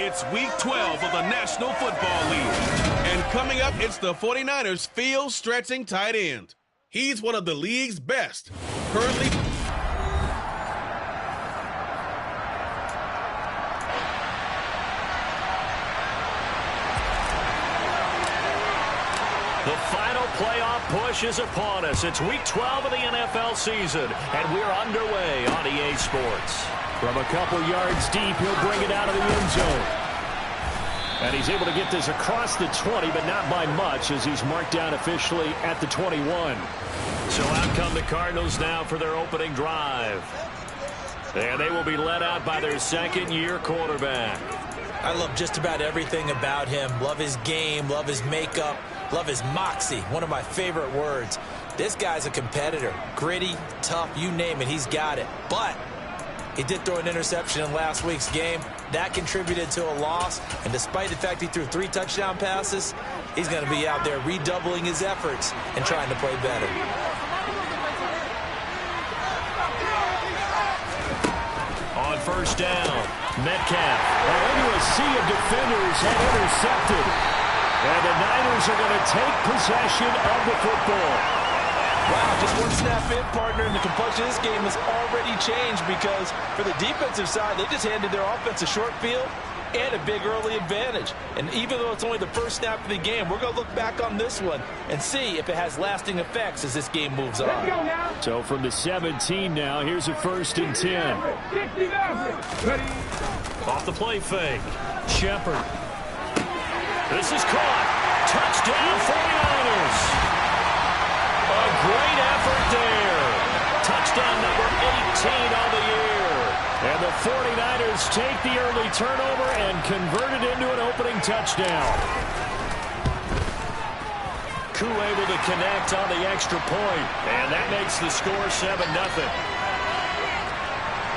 It's Week 12 of the National Football League. And coming up, it's the 49ers' field-stretching tight end. He's one of the league's best. Currently... The final playoff push is upon us. It's Week 12 of the NFL season, and we're underway on EA Sports. From a couple yards deep, he'll bring it out of the end zone. And he's able to get this across the 20, but not by much, as he's marked down officially at the 21. So out come the Cardinals now for their opening drive. And they will be led out by their second-year quarterback. I love just about everything about him. Love his game, love his makeup, love his moxie, one of my favorite words. This guy's a competitor. Gritty, tough, you name it, he's got it. But he did throw an interception in last week's game. That contributed to a loss. And despite the fact he threw 3 touchdown passes, he's going to be out there redoubling his efforts and trying to play better. On first down, Metcalf. Into a sea of defenders and intercepted. And the Niners are going to take possession of the football. Wow, just one snap in, partner, and the complexion of this game has already changed because for the defensive side, they just handed their offense a short field and a big early advantage. And even though it's only the first snap of the game, we're going to look back on this one and see if it has lasting effects as this game moves on. So from the 17 now, here's a 1st and 10. Off the play fake. Shepard. This is caught. Touchdown 49ers. A great effort there. Touchdown number 18 on the year. And the 49ers take the early turnover and convert it into an opening touchdown. Koo able to connect on the extra point. And that makes the score 7-0.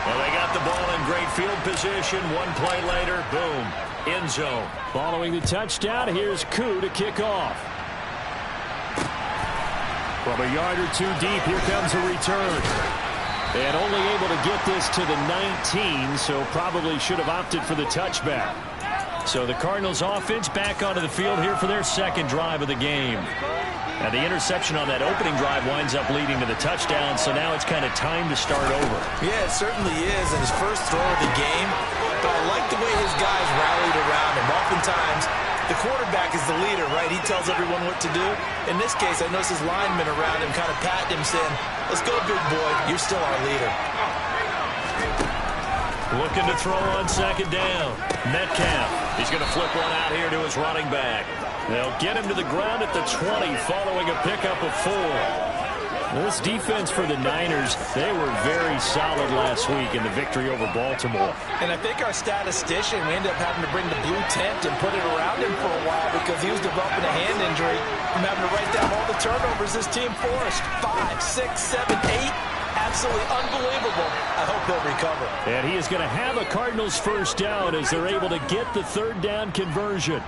Well, they got the ball in great field position. One play later, boom, end zone. Following the touchdown, here's Koo to kick off. From a yard or 2 deep, here comes a return. And only able to get this to the 19, so probably should have opted for the touchback. So the Cardinals offense back onto the field here for their second drive of the game. And the interception on that opening drive winds up leading to the touchdown, so now it's kind of time to start over. Yeah, it certainly is, and his first throw of the game. But I like the way his guys rallied around him. Oftentimes, the quarterback is the leader, right? He tells everyone what to do. In this case, I noticed his linemen around him kind of patting him, saying, let's go, big boy. You're still our leader. Looking to throw on second down. Metcalf. He's going to flip one out here to his running back. They'll get him to the ground at the 20 following a pickup of 4. This defense for the Niners, they were very solid last week in the victory over Baltimore. And I think our statistician, we ended up having to bring the blue tent and put it around him for a while because he was developing a hand injury from having to write down all the turnovers this team forced. 5, 6, 7, 8. Absolutely unbelievable. I hope he'll recover. And he is going to have a Cardinals first down as they're able to get the 3rd down conversion.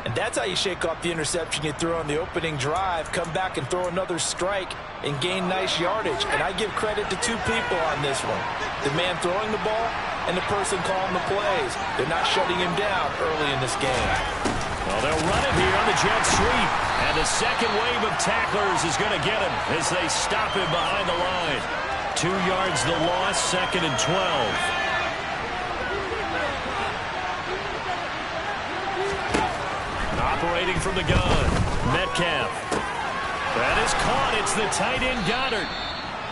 And that's how you shake off the interception you threw on the opening drive, come back and throw another strike and gain nice yardage. And I give credit to 2 people on this one. The man throwing the ball and the person calling the plays. They're not shutting him down early in this game. Well, they'll run it here on the jet sweep. And the second wave of tacklers is going to get him as they stop him behind the line. 2 yards the loss, 2nd and 12. Operating from the gun, Metcalf. That is caught. It's the tight end Goddard.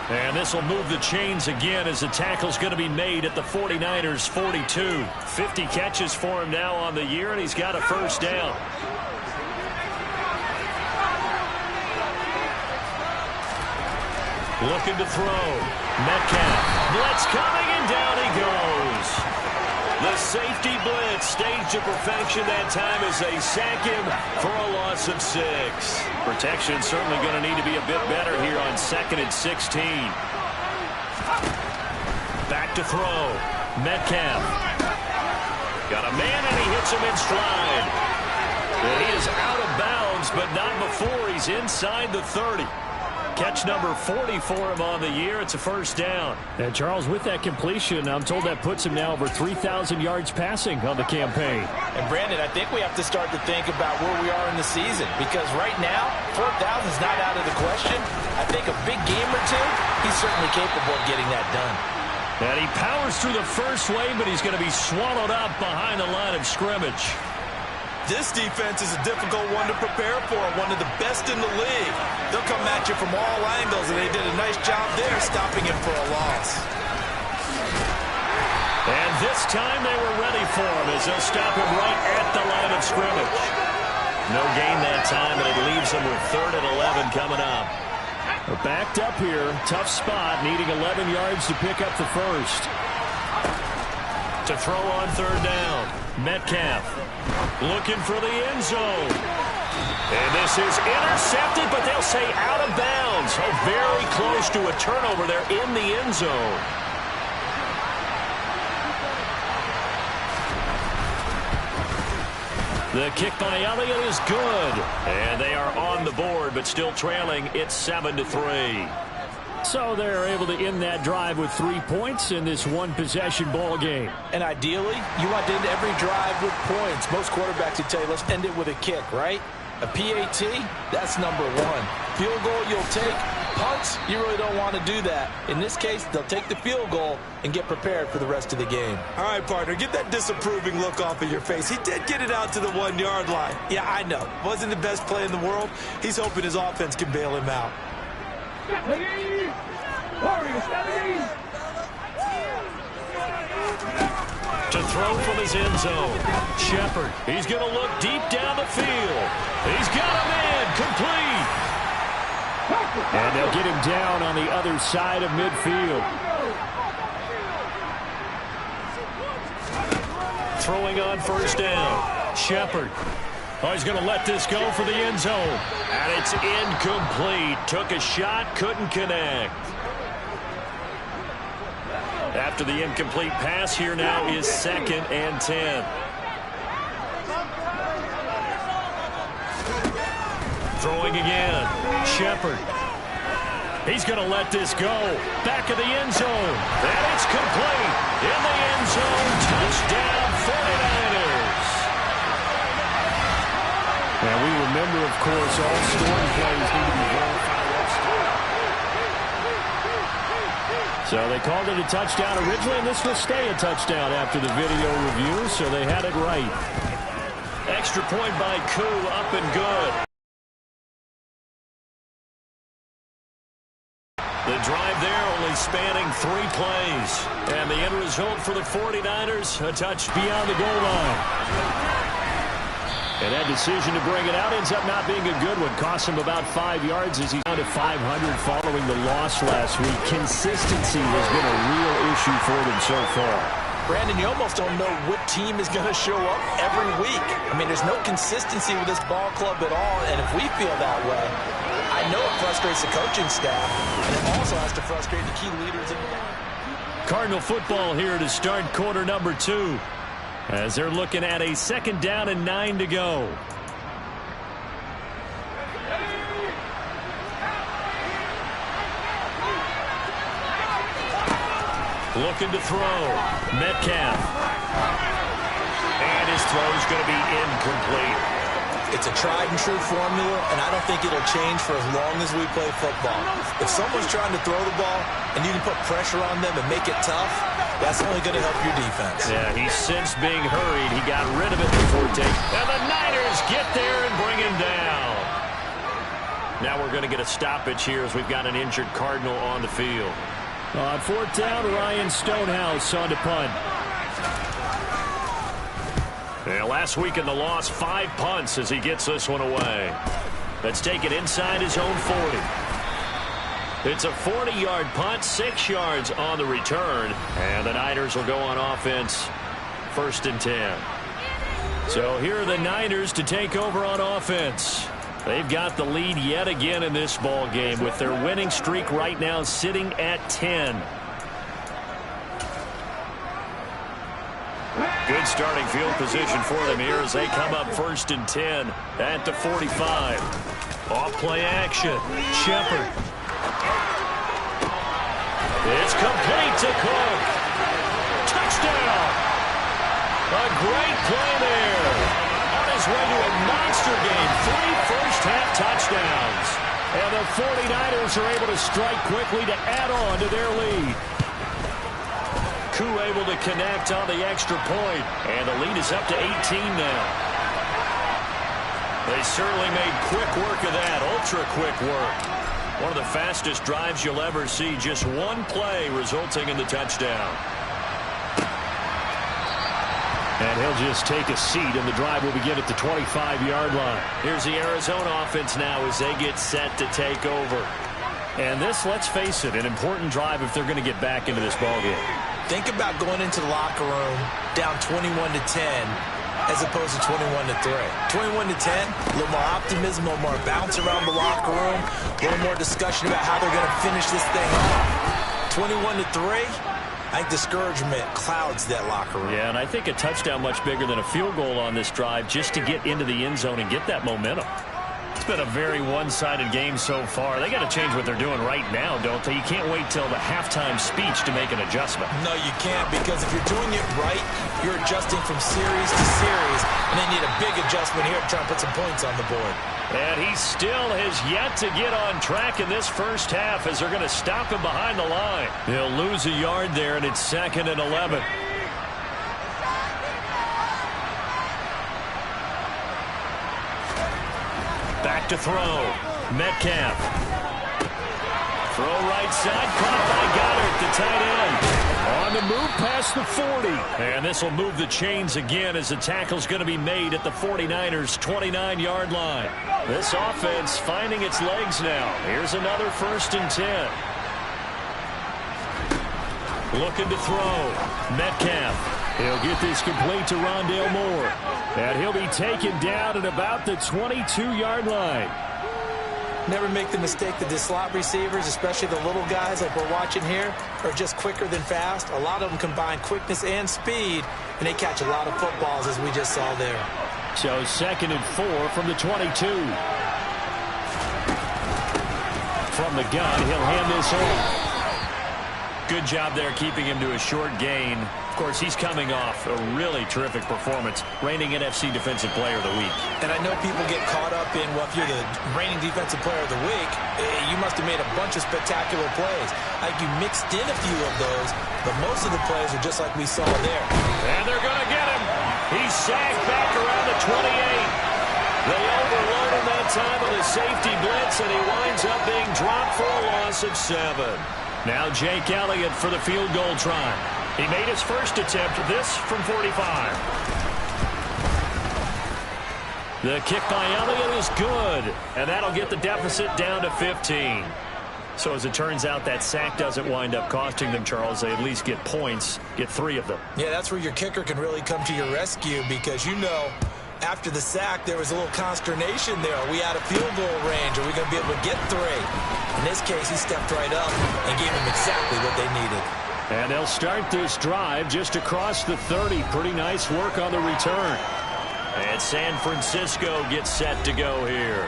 And this will move the chains again as the tackle's going to be made at the 49ers 42. 50 catches for him now on the year, and he's got a first down. Looking to throw. Metcalf. Blitz coming, and down he goes. The safety blitz staged to perfection that time as they sack him for a loss of 6. Protection certainly going to need to be a bit better here on 2nd and 16. Back to throw. Metcalf. Got a man, and he hits him in stride. And he is out of bounds, but not before he's inside the 30. Catch number 40 for him on the year. It's a first down. And Charles, with that completion, I'm told that puts him now over 3,000 yards passing on the campaign. And Brandon, I think we have to start to think about where we are in the season, because right now 4,000 is not out of the question. I think a big game or two, he's certainly capable of getting that done. And he powers through the first wave, but he's going to be swallowed up behind the line of scrimmage. This defense is a difficult one to prepare for, one of the best in the league. They'll come at you from all angles, and they did a nice job there stopping him for a loss. And this time they were ready for him as they'll stop him right at the line of scrimmage. No gain that time, and it leaves them with 3rd and 11 coming up. They're backed up here. Tough spot, needing 11 yards to pick up the first. To throw on 3rd down, Metcalf looking for the end zone. And this is intercepted, but they'll say out of bounds. Oh, very close to a turnover there in the end zone. The kick by Elliott is good. And they are on the board, but still trailing. It's 7-3. So they're able to end that drive with 3 points in this one-possession ball game. And ideally, you want to end every drive with points. Most quarterbacks would tell you, let's end it with a kick, right? A PAT, that's number 1. Field goal, you'll take. Punts, you really don't want to do that. In this case, they'll take the field goal and get prepared for the rest of the game. All right, partner, get that disapproving look off of your face. He did get it out to the 1-yard line. Yeah, I know. Wasn't the best play in the world. He's hoping his offense can bail him out. To throw from his end zone, Shepard. He's going to look deep down the field. He's got him in, complete. And they'll get him down on the other side of midfield. Throwing on 1st down, Shepard. Oh, he's going to let this go for the end zone. And it's incomplete. Took a shot, couldn't connect. After the incomplete pass, here now is 2nd and 10. Throwing again, Shepard. He's going to let this go. Back of the end zone. And it's complete. In the end zone, touchdown 49ers. And we remember, of course, all storm plays need to be verified. So they called it a touchdown originally, and this will stay a touchdown after the video review, so they had it right. Extra point by Koo, up and good. The drive there only spanning 3 plays. And the end result for the 49ers, a touch beyond the goal line. And that decision to bring it out ends up not being a good one. Cost him about 5 yards as he's down to 500 following the loss last week. Consistency has been a real issue for them so far. Brandon, you almost don't know what team is going to show up every week. I mean, there's no consistency with this ball club at all, and if we feel that way, I know it frustrates the coaching staff, and it also has to frustrate the key leaders in the line. Cardinal football here to start quarter number 2. As they're looking at a 2nd down and 9 to go. Looking to throw. Metcalf. And his throw is going to be incomplete. It's a tried and true formula, and I don't think it'll change for as long as we play football. If someone's trying to throw the ball and you can put pressure on them and make it tough, that's only going to help your defense. Yeah, he's since being hurried. He got rid of it before taking. And the Niners get there and bring him down. Now we're going to get a stoppage here as we've got an injured Cardinal on the field. On 4th down, Ryan Stonehouse on to punt. Yeah, last week in the loss, 5 punts as he gets this one away. Let's take it inside his own 40. It's a 40-yard punt, 6 yards on the return, and the Niners will go on offense 1st and 10. So here are the Niners to take over on offense. They've got the lead yet again in this ball game with their winning streak right now sitting at 10. Good starting field position for them here as they come up 1st and 10 at the 45. Off play action. Shepard. It's complete to Cook. Touchdown. A great play there. On his way to a monster game. 3 first-half touchdowns. And the 49ers are able to strike quickly to add on to their lead. Koo able to connect on the extra point. And the lead is up to 18 now. They certainly made quick work of that. Ultra-quick work. One of the fastest drives you'll ever see. Just one play resulting in the touchdown. And he'll just take a seat, and the drive will begin at the 25-yard line. Here's the Arizona offense now as they get set to take over. And this, let's face it, an important drive if they're going to get back into this ballgame. Think about going into the locker room down 21-10 as opposed to 21-3. 21-10, a little more optimism, a little more bounce around the locker room, a little more discussion about how they're going to finish this thing off. 21-3. I think discouragement clouds that locker room. Yeah, and I think a touchdown much bigger than a field goal on this drive just to get into the end zone and get that momentum. It's been a very one-sided game so far. They got to change what they're doing right now, don't they? You can't wait till the halftime speech to make an adjustment. No, you can't, because if you're doing it right, you're adjusting from series to series, and they need a big adjustment here to try and put some points on the board. And he still has yet to get on track in this first half as they're going to stop him behind the line. He'll lose a yard there, and it's 2nd and 11. Back to throw. Metcalf. Throw right side. Caught by Goddard, the tight end. On the move past the 40. And this will move the chains again as the tackle's going to be made at the 49ers' 29-yard line. This offense finding its legs now. Here's another 1st and 10. Looking to throw. Metcalf. He'll get this complete to Rondale Moore. And he'll be taken down at about the 22-yard line. Never make the mistake that the slot receivers, especially the little guys like we're watching here, are just quicker than fast. A lot of them combine quickness and speed, and they catch a lot of footballs, as we just saw there. So 2nd and 4 from the 22. From the gun, he'll hand this off. Good job there keeping him to a short gain. Of course, he's coming off a really terrific performance, reigning NFC Defensive Player of the Week. And I know people get caught up in, well, if you're the reigning Defensive Player of the Week, you must have made a bunch of spectacular plays. Like you mixed in a few of those, but most of the plays are just like we saw there. And they're going to get him. He's sacked back around the 28. They overload him that time with a safety blitz, and he winds up being dropped for a loss of 7. Now Jake Elliott for the field goal try. He made his first attempt, this from 45. The kick by Elliott is good, and that'll get the deficit down to 15. So as it turns out, that sack doesn't wind up costing them, Charles. They at least get points, get 3 of them. Yeah, that's where your kicker can really come to your rescue, because you know after the sack there was a little consternation there. Are we out of field goal range? Are we going to be able to get 3? In this case, he stepped right up and gave them exactly what they needed. And they'll start this drive just across the 30. Pretty nice work on the return. And San Francisco gets set to go here.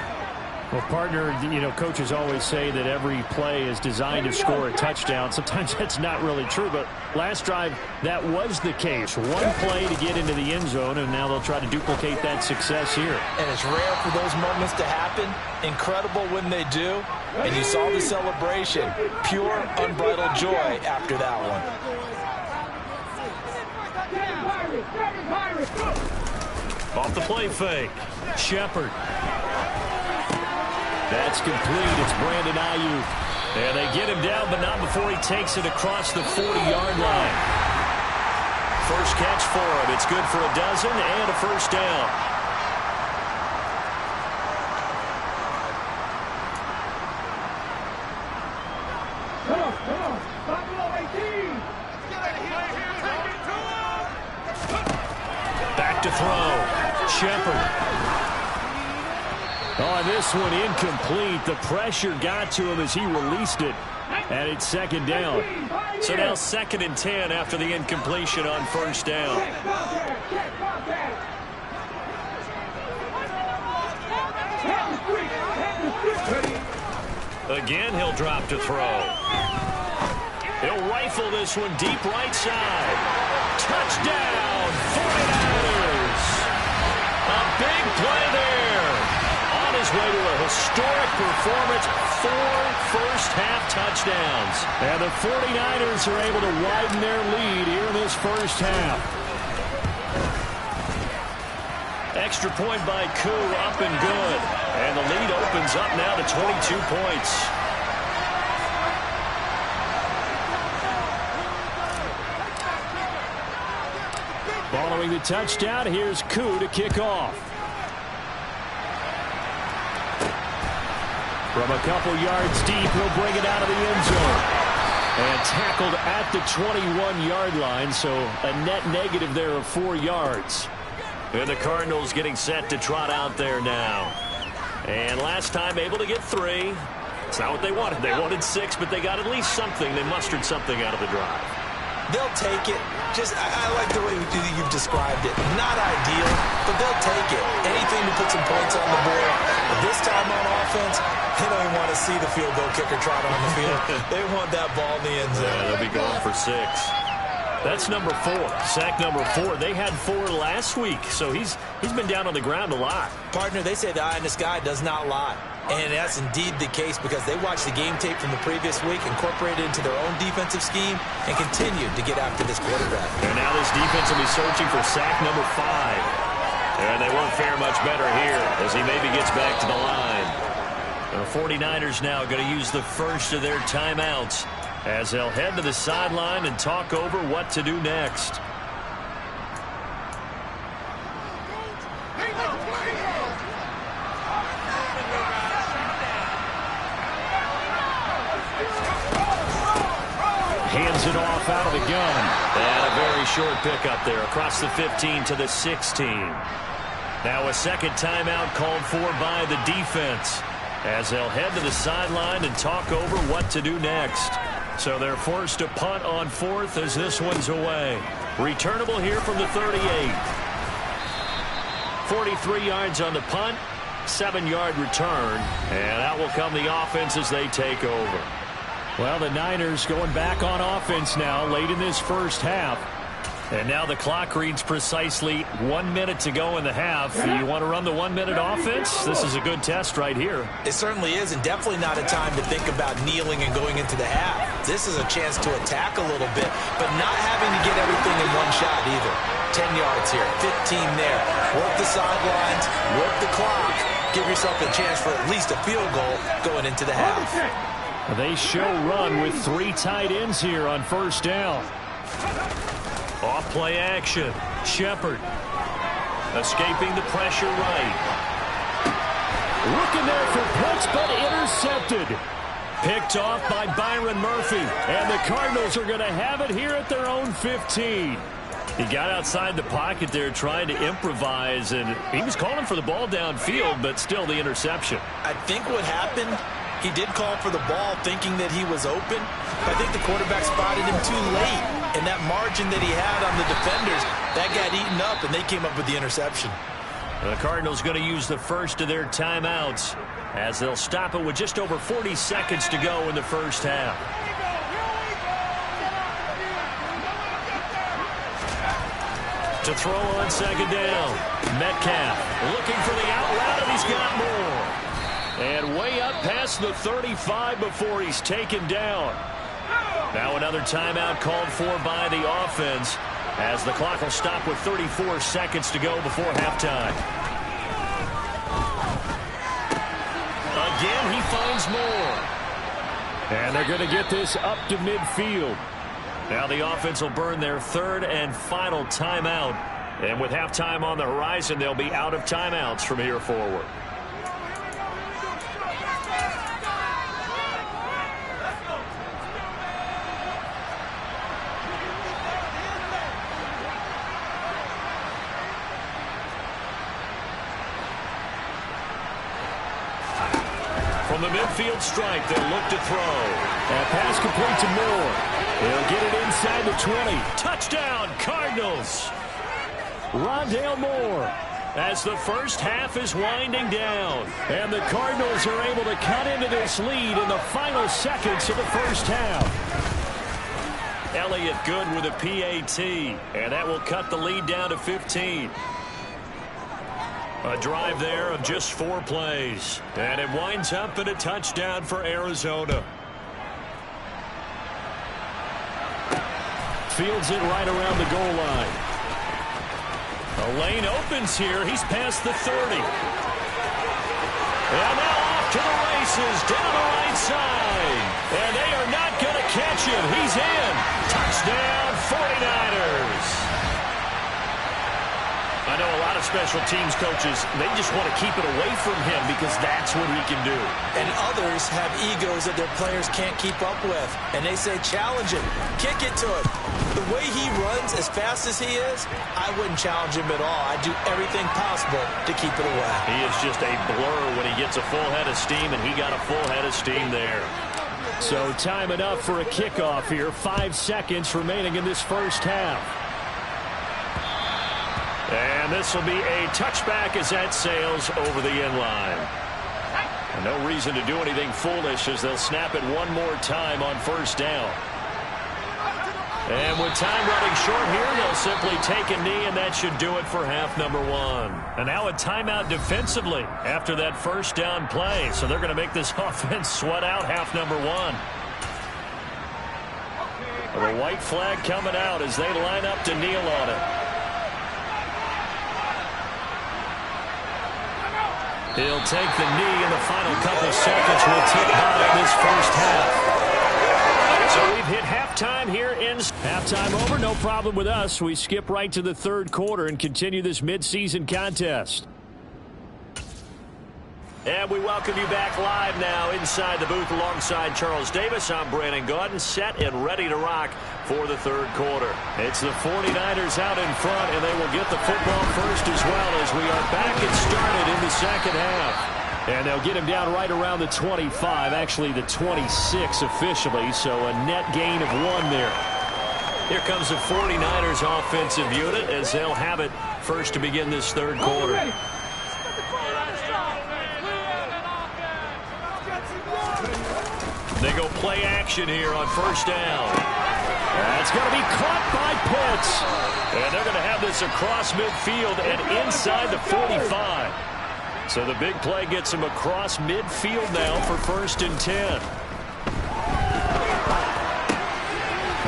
Well, partner, you know, coaches always say that every play is designed to score a touchdown. Sometimes that's not really true, but last drive, that was the case. One play to get into the end zone, and now they'll try to duplicate that success here. And it's rare for those moments to happen. Incredible when they do. And you saw the celebration. Pure, unbridled joy after that one. Off the play fake. Shepard. That's complete. It's Brandon Ayuk. And they get him down, but not before he takes it across the 40-yard line. First catch for him. It's good for a dozen and a first down. Back to throw. Shepard. Oh, this one incomplete. The pressure got to him as he released it. And it's 2nd down. So now 2nd and 10 after the incompletion on first down. Again, he'll drop to throw. He'll rifle this one deep right side. Touchdown, 49ers. A big play there. On his way to a historic performance, 4 first-half touchdowns. And the 49ers are able to widen their lead here in this first half. Extra point by Koo, up and good. And the lead opens up now to 22 points. Following the touchdown, here's Koo to kick off. From a couple yards deep, he'll bring it out of the end zone. And tackled at the 21-yard line, so a net negative there of 4 yards. And the Cardinals getting set to trot out there now. And last time able to get 3. It's not what they wanted. They wanted 6, but they got at least something. They mustered something out of the drive. They'll take it. I like the way you've described it. Not ideal, but they'll take it. Anything to put some points on the board. But this time on offense, they don't even want to see the field goal kicker trot on the field. They want that ball in the end zone. Yeah, they'll be going for 6. That's number 4. Sack number 4. They had 4 last week, so he's been down on the ground a lot. Partner, they say the eye in the sky does not lie. And that's indeed the case because they watched the game tape from the previous week, incorporated it into their own defensive scheme, and continued to get after this quarterback. And now this defense will be searching for sack number 5. And they won't fare much better here as he maybe gets back to the line. The 49ers now going to use the first of their timeouts as they'll head to the sideline and talk over what to do next. Hands it off out of the gun. And a very short pickup there across the 15 to the 16. Now a second timeout called for by the defense as they'll head to the sideline and talk over what to do next. So they're forced to punt on 4th as this one's away. Returnable here from the 38. 43 yards on the punt, 7-yard return, and out will come the offense as they take over. Well, the Niners going back on offense now late in this first half. And now the clock reads precisely 1 minute to go in the half. You want to run the 1-minute offense? This is a good test right here. It certainly is, and definitely not a time to think about kneeling and going into the half. This is a chance to attack a little bit, but not having to get everything in one shot either. 10 yards here, 15 there. Work the sidelines, work the clock. Give yourself a chance for at least a field goal going into the half. They show run with 3 tight ends here on first down. Off play action. Shepard escaping the pressure right. Looking there for punch, but intercepted. Picked off by Byron Murphy. And the Cardinals are going to have it here at their own 15. He got outside the pocket there trying to improvise, and he was calling for the ball downfield, but still the interception. I think what happened, he did call for the ball thinking that he was open. I think the quarterback spotted him too late. And that margin that he had on the defenders, that got eaten up, and they came up with the interception. The Cardinals going to use the first of their timeouts as they'll stop it with just over 40 seconds to go in the first half. To throw on second down, Metcalf looking for the out route, and he's got more. And way up past the 35 before he's taken down. Now another timeout called for by the offense as the clock will stop with 34 seconds to go before halftime. Again, he finds more. And they're going to get this up to midfield. Now the offense will burn their 3rd and final timeout. And with halftime on the horizon, they'll be out of timeouts from here forward. From the midfield stripe, they'll look to throw. And pass complete to Moore. He'll get it inside the 20. Touchdown, Cardinals. Rondale Moore. As the first half is winding down. And the Cardinals are able to cut into this lead in the final seconds of the first half. Elliott good with a PAT, and that will cut the lead down to 15. A drive there of just 4 plays, and it winds up in a touchdown for Arizona. Fields it right around the goal line. A lane opens here. He's past the 30. And now off to the races down the right side. And they are not going to catch him. He's in. Touchdown, 49ers. I know a lot of special teams coaches, they just want to keep it away from him because that's what he can do. And others have egos that their players can't keep up with. And they say, challenge him, kick it to him. The way he runs as fast as he is, I wouldn't challenge him at all. I'd do everything possible to keep it away. He is just a blur when he gets a full head of steam, and he got a full head of steam there. So time enough for a kickoff here. 5 seconds remaining in this first half. And this will be a touchback as that sails over the end line. And no reason to do anything foolish as they'll snap it one more time on first down. And with time running short here, they'll simply take a knee, and that should do it for half number 1. And now a timeout defensively after that first down play. So they're going to make this offense sweat out half number 1. The white flag coming out as they line up to kneel on it. He'll take the knee in the final couple seconds. We'll tick by in this first half. So we've hit halftime here in halftime over. No problem with us. We skip right to the third quarter and continue this midseason contest. And we welcome you back live now inside the booth alongside Charles Davis. I'm Brandon Gaudin, set and ready to rock for the third quarter. It's the 49ers out in front, and they will get the football first as well as we are back and started in the second half. And they'll get him down right around the 25, actually the 26 officially, so a net gain of 1 there. Here comes the 49ers offensive unit as they'll have it first to begin this third quarter. They go play action here on first down. That's going to be caught by Pitts. And they're going to have this across midfield and inside the 45. So the big play gets him across midfield now for 1st and 10.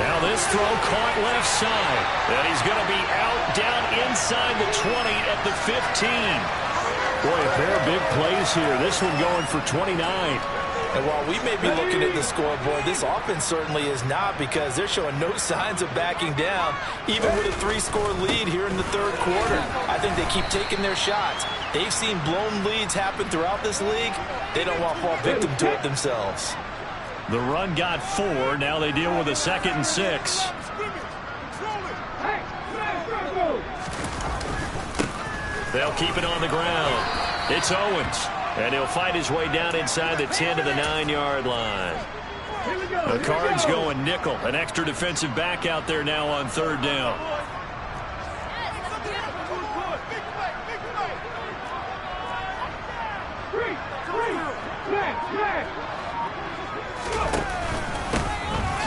Now this throw caught left side. And he's going to be out down inside the 20 at the 15. Boy, a pair of big plays here. This one going for 29. And while we may be looking at the scoreboard, this offense certainly is not, because they're showing no signs of backing down, even with a 3-score lead here in the third quarter. I think they keep taking their shots. They've seen blown leads happen throughout this league. They don't want to fall victim to it themselves. The run got 4. Now they deal with a 2nd and 6. They'll keep it on the ground. It's Owens. And he'll fight his way down inside the 10 to the 9-yard line. The Cards going nickel. An extra defensive back out there now on third down.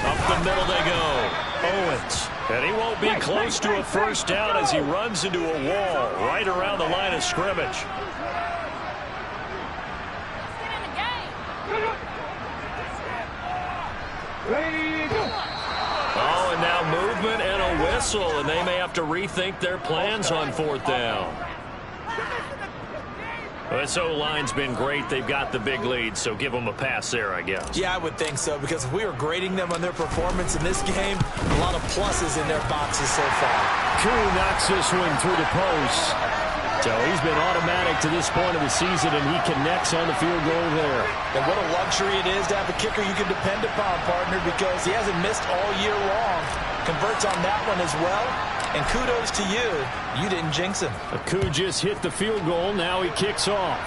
Up the middle they go. Owens. And he won't be close to a first down as he runs into a wall right around the line of scrimmage. Oh, and now movement and a whistle, and they may have to rethink their plans on 4th down. This O-line's been great. They've got the big lead, so give them a pass there, I guess. Yeah, I would think so, because if we were grading them on their performance in this game, a lot of pluses in their boxes so far. Koo knocks this one through the post. So he's been automatic to this point of the season, and he connects on the field goal there. And what a luxury it is to have a kicker you can depend upon, partner, because he hasn't missed all year long. Converts on that one as well. And kudos to you. You didn't jinx him. Koo just hit the field goal. Now he kicks off.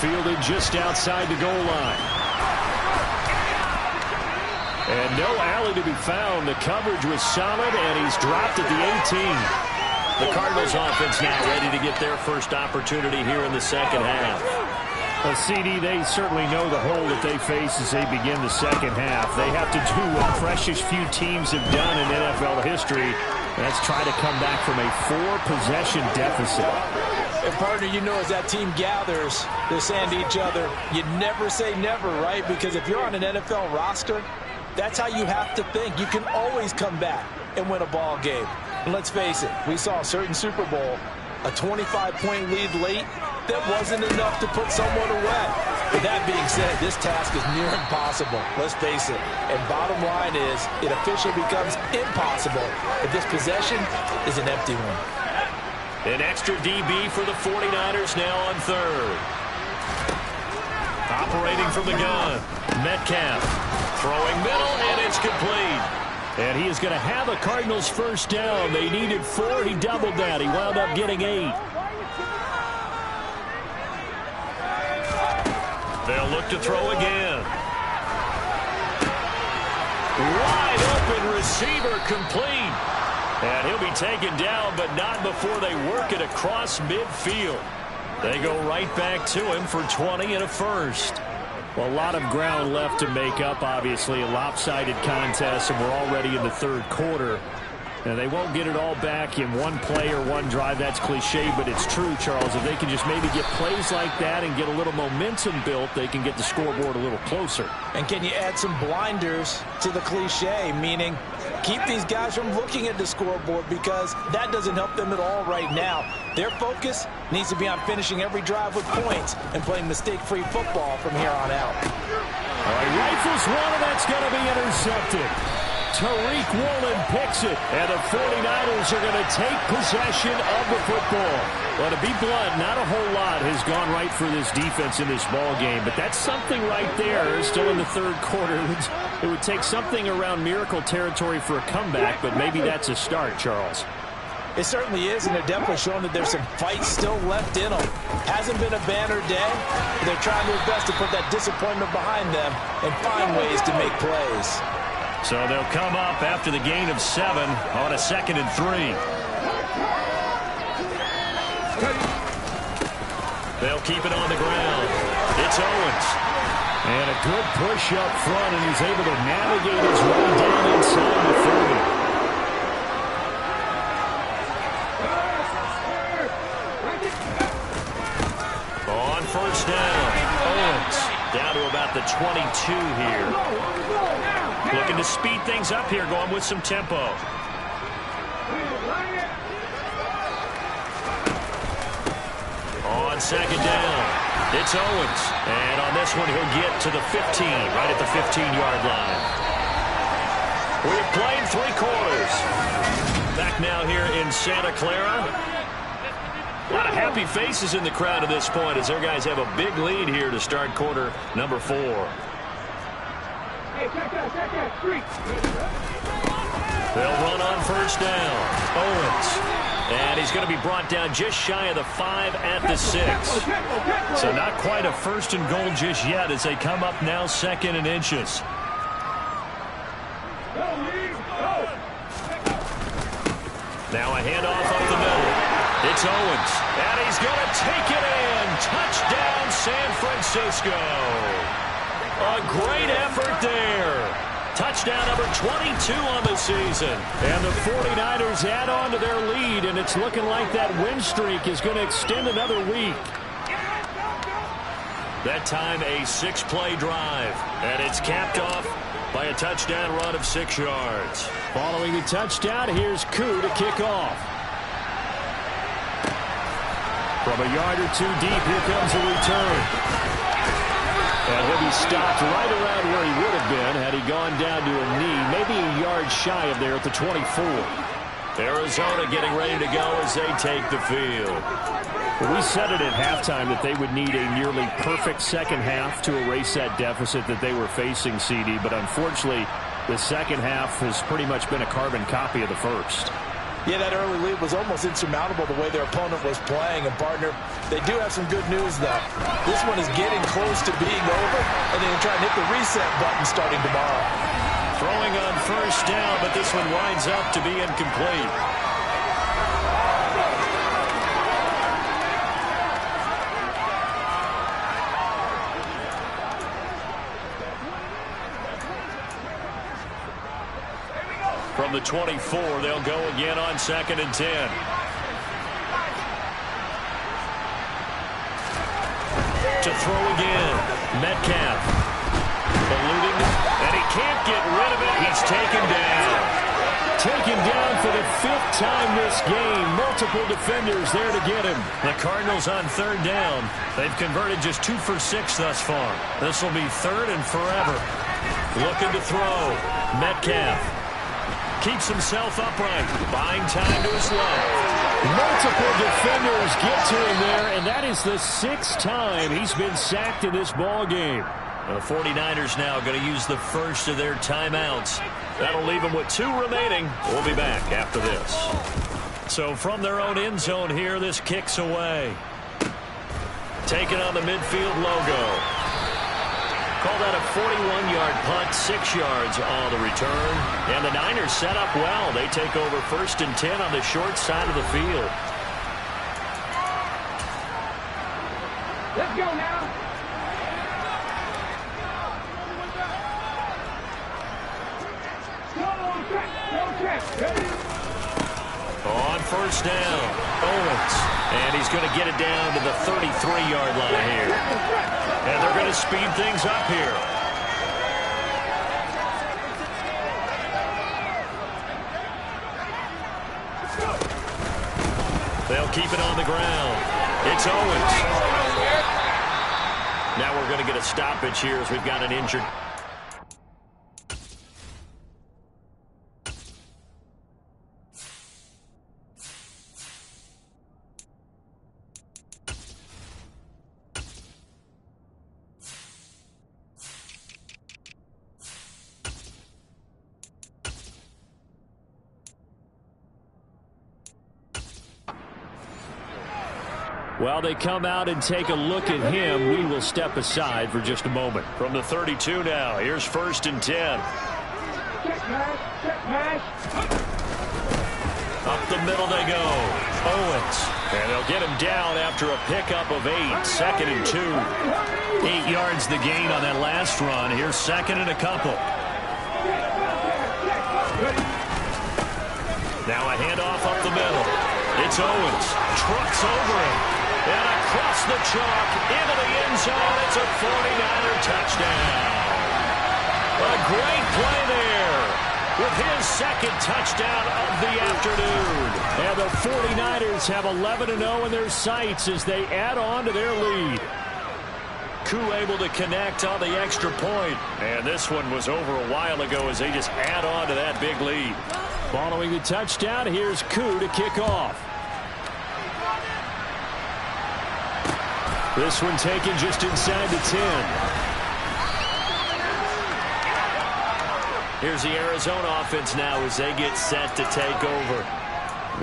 Fielded just outside the goal line. And no alley to be found. The coverage was solid, and he's dropped at the 18. The Cardinals offense now ready to get their first opportunity here in the second half. Well, CD, they certainly know the hole that they face as they begin the second half. They have to do what precious few teams have done in NFL history. That's try to come back from a 4-possession deficit. And, partner, you know, as that team gathers, they're saying to each other, you never say never, right? Because if you're on an NFL roster, that's how you have to think. You can always come back and win a ball game. And let's face it, we saw a certain Super Bowl, a 25-point lead late, that wasn't enough to put someone away. With that being said, this task is near impossible. Let's face it. And bottom line is, it officially becomes impossible if this possession is an empty one. An extra DB for the 49ers now on third. Operating from the gun, Metcalf. Throwing middle, and it's complete. And he is going to have a Cardinals first down. They needed 4. He doubled that. He wound up getting 8. They'll look to throw again. Wide open receiver complete. And he'll be taken down, but not before they work it across midfield. They go right back to him for 20 and a first. Well, a lot of ground left to make up, obviously. A lopsided contest, and we're already in the third quarter. And they won't get it all back in one play or one drive. That's cliche, but it's true, Charles. If they can just maybe get plays like that and get a little momentum built, they can get the scoreboard a little closer. And can you add some blinders to the cliche, meaning keep these guys from looking at the scoreboard, because that doesn't help them at all right now. Their focus needs to be on finishing every drive with points and playing mistake-free football from here on out. All right, rifles one, and that's going to be intercepted. Tariq Woolen picks it, and the 49ers are going to take possession of the football. Well, to be blunt, not a whole lot has gone right for this defense in this ball game, but that's something right there. Still in the third quarter. It would take something around miracle territory for a comeback, but maybe that's a start, Charles. It certainly is, and they're definitely showing that there's some fight still left in them. Hasn't been a banner day, but they're trying their best to put that disappointment behind them and find ways to make plays. So they'll come up after the gain of 7 on a 2nd and 3. They'll keep it on the ground. It's Owens. And a good push up front, and he's able to navigate his way down inside the 30. On first down, Owens down to about the 22 here. Looking to speed things up here, going with some tempo. On second down, it's Owens. And on this one, he'll get to the 15, right at the 15-yard line. We've played 3 quarters. Back now here in Santa Clara. A lot of happy faces in the crowd at this point as their guys have a big lead here to start quarter number 4. They'll run on first down. Owens. And he's going to be brought down just shy of the 5 at the 6. So not quite a first and goal just yet as they come up now 2nd and inches. Now a handoff up the middle. It's Owens. And he's going to take it in. Touchdown, San Francisco. A great effort there. Touchdown number 22 on the season. And the 49ers add on to their lead, and it's looking like that win streak is going to extend another week. That time a 6-play drive, and it's capped off by a touchdown run of 6 yards. Following the touchdown, here's Koo to kick off. From a yard or 2 deep, here comes a return. And he'll be stopped right around where he would have been had he gone down to a knee, maybe a yard shy of there at the 24. Arizona getting ready to go as they take the field. Well, we said it at halftime that they would need a nearly perfect second half to erase that deficit that they were facing, CD, but unfortunately, the second half has pretty much been a carbon copy of the first. Yeah, that early lead was almost insurmountable the way their opponent was playing. And, partner, they do have some good news, though. This one is getting close to being over, and they're going to try and hit the reset button starting tomorrow. Throwing on first down, but this one winds up to be incomplete. from the 24. They'll go again on 2nd and 10. To throw again. Metcalf. Eluding. And he can't get rid of it. He's taken down. Taken down for the 5th time this game. Multiple defenders there to get him. The Cardinals on 3rd down. They've converted just 2 for 6 thus far. This will be 3rd and forever. Looking to throw. Metcalf. Keeps himself upright. Buying time to his left. Multiple defenders get to him there, and that is the 6th time he's been sacked in this ball game. The 49ers now going to use the first of their timeouts. That'll leave them with 2 remaining. We'll be back after this. So from their own end zone here, this kicks away. Taking on the midfield logo. Call that a 41-yard punt, 6 yards on the return. And the Niners set up well. They take over 1st and 10 on the short side of the field. Let's go now. On 1st down, Owens. And he's going to get it down to the 33-yard line here. And they're going to speed things up here. They'll keep it on the ground. It's Owens. Now we're going to get a stoppage here as we've got an injured. While they come out and take a look at him, we will step aside for just a moment. From the 32 now, here's 1st and 10. Up the middle they go. Owens. And they'll get him down after a pickup of 8. 2nd and 2. 8 yards the gain on that last run. Here's 2nd and a couple. Now a handoff up the middle. It's Owens. Trucks over him. And across the chalk into the end zone. It's a 49er touchdown. A great play there with his 2nd touchdown of the afternoon. And the 49ers have 11-0 in their sights as they add on to their lead. Koo able to connect on the extra point. And this one was over a while ago as they just add on to that big lead. Following the touchdown, here's Koo to kick off. This one taken just inside the 10. Here's the Arizona offense now as they get set to take over.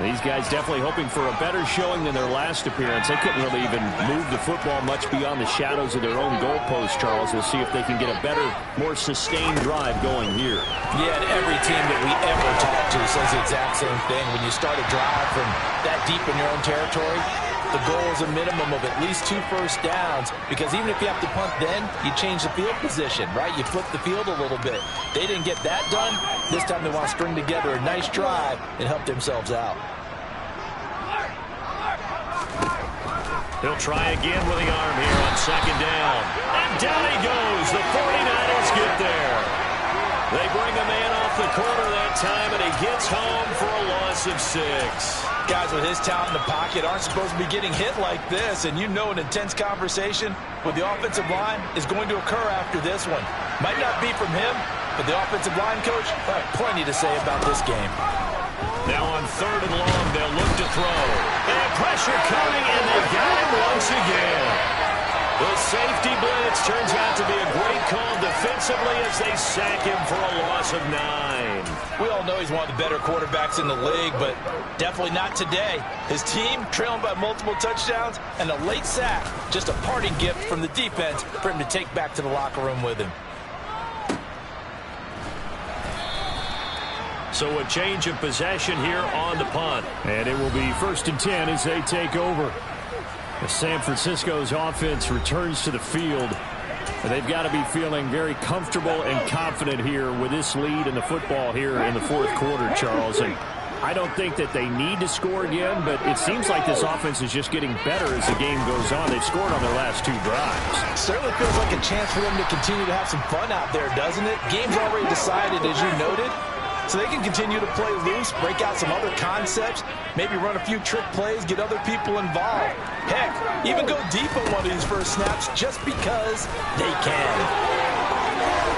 These guys definitely hoping for a better showing than their last appearance. They couldn't really even move the football much beyond the shadows of their own goalpost, Charles. We'll see if they can get a better, more sustained drive going here. Yeah, and every team that we ever talk to says the exact same thing. When you start a drive from that deep in your own territory, the goal is a minimum of at least 2 first downs, because even if you have to punt then, you change the field position, right? You flip the field a little bit. They didn't get that done. This time they want to string together a nice drive and help themselves out. They'll try again with the arm here on 2nd down. And down he goes. The 49ers get there. They bring a man off the corner that time, and he gets home for a loss of 6. Guys with his talent in the pocket aren't supposed to be getting hit like this, and you know an intense conversation with the offensive line is going to occur after this one. Might not be from him, but the offensive line coach will have plenty to say about this game. Now on 3rd and long, they'll look to throw. And pressure coming, and they got him once again. The safety blitz turns out to be a great call defensively as they sack him for a loss of 9. We all know he's one of the better quarterbacks in the league, but definitely not today. His team trailing by multiple touchdowns and a late sack. Just a parting gift from the defense for him to take back to the locker room with him. So a change of possession here on the punt. And it will be 1st and 10 as they take over. As San Francisco's offense returns to the field. They've got to be feeling very comfortable and confident here with this lead in the football here in the fourth quarter, Charles. And I don't think that they need to score again, but it seems like this offense is just getting better as the game goes on. They've scored on their last 2 drives. Certainly feels like a chance for them to continue to have some fun out there, doesn't it? Game's already decided, as you noted. So they can continue to play loose, break out some other concepts, maybe run a few trick plays, get other people involved. Heck, even go deep on one of these first snaps just because they can.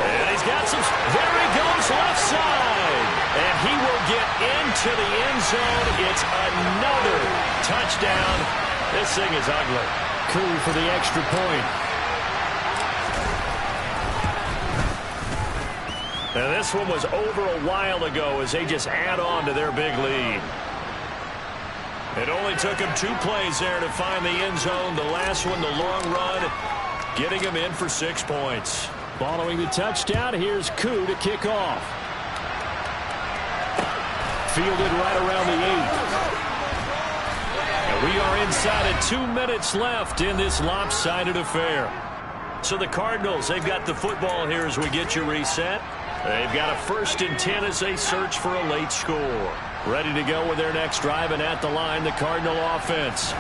And he's got some. There he goes, left side. And he will get into the end zone. It's another touchdown. This thing is ugly. Koo for the extra point. Now this one was over a while ago as they just add on to their big lead. It only took him 2 plays there to find the end zone. The last one, the long run, getting him in for 6 points. Following the touchdown, here's Koo to kick off. Fielded right around the 8. And we are inside of 2 minutes left in this lopsided affair. So the Cardinals, they've got the football here as we get you reset. They've got a 1st and 10 as they search for a late score. Ready to go with their next drive, and at the line, the Cardinal offense.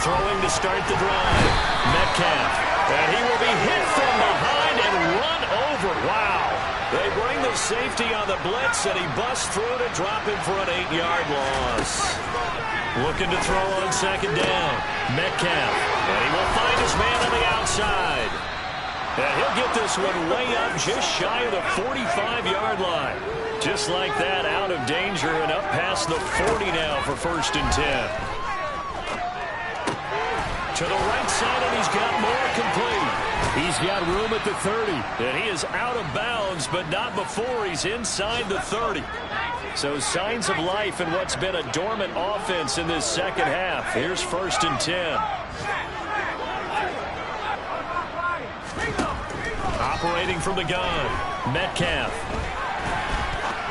Throwing to start the drive. Metcalf. And he will be hit from behind and run over. Wow. They bring the safety on the blitz, and he busts through to drop him for an 8-yard loss. Looking to throw on 2nd down. Metcalf. And he will find his man on the outside. And he'll get this one way up just shy of the 45-yard line. Just like that, out of danger and up past the 40 now for 1st and 10. To the right side, and he's got more complete. He's got room at the 30. And he is out of bounds, but not before he's inside the 30. So signs of life in what's been a dormant offense in this second half. Here's 1st and 10. Operating from the gun, Metcalf.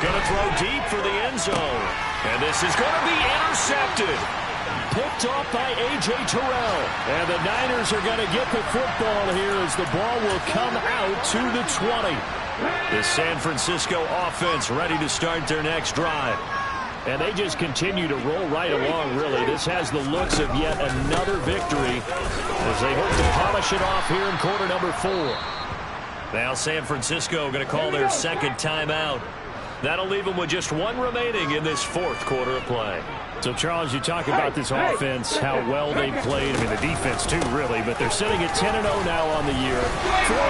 Going to throw deep for the end zone. And this is going to be intercepted. Picked off by A.J. Terrell. And the Niners are going to get the football here as the ball will come out to the 20. The San Francisco offense ready to start their next drive. And they just continue to roll right along, really. This has the looks of yet another victory as they hope to polish it off here in quarter number 4. Now San Francisco going to call their 2nd timeout. That'll leave them with just 1 remaining in this 4th quarter of play. So, Charles, you talk about this offense, how well they played. I mean, the defense, too, really. But they're sitting at 10-0 now on the year. 4-0,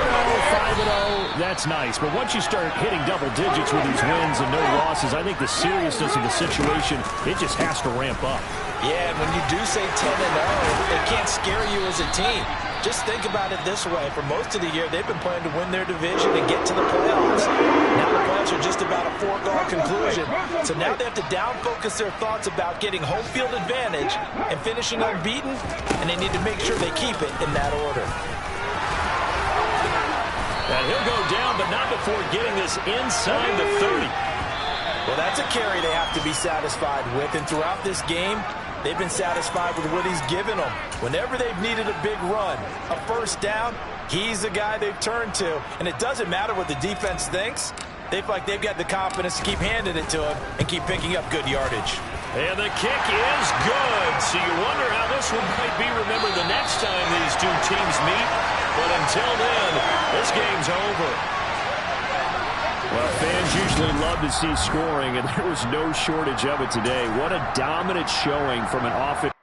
5-0, that's nice. But once you start hitting double digits with these wins and no losses, I think the seriousness of the situation, it just has to ramp up. Yeah, and when you do say 10-0, it can't scare you as a team. Just think about it this way. For most of the year, they've been playing to win their division and get to the playoffs. Now the playoffs are just about a foregone conclusion. So now they have to down-focus their thoughts about getting home field advantage and finishing unbeaten, and they need to make sure they keep it in that order. And he'll go down, but not before getting this inside the 30. Well, that's a carry they have to be satisfied with, and throughout this game, they've been satisfied with what he's given them. Whenever they've needed a big run, a 1st down, he's the guy they've turned to. And it doesn't matter what the defense thinks. They feel like they've got the confidence to keep handing it to him and keep picking up good yardage. And the kick is good. So you wonder how this one might be remembered the next time these two teams meet. But until then, this game's over. Well, fans usually love to see scoring, and there was no shortage of it today. What a dominant showing from an offense.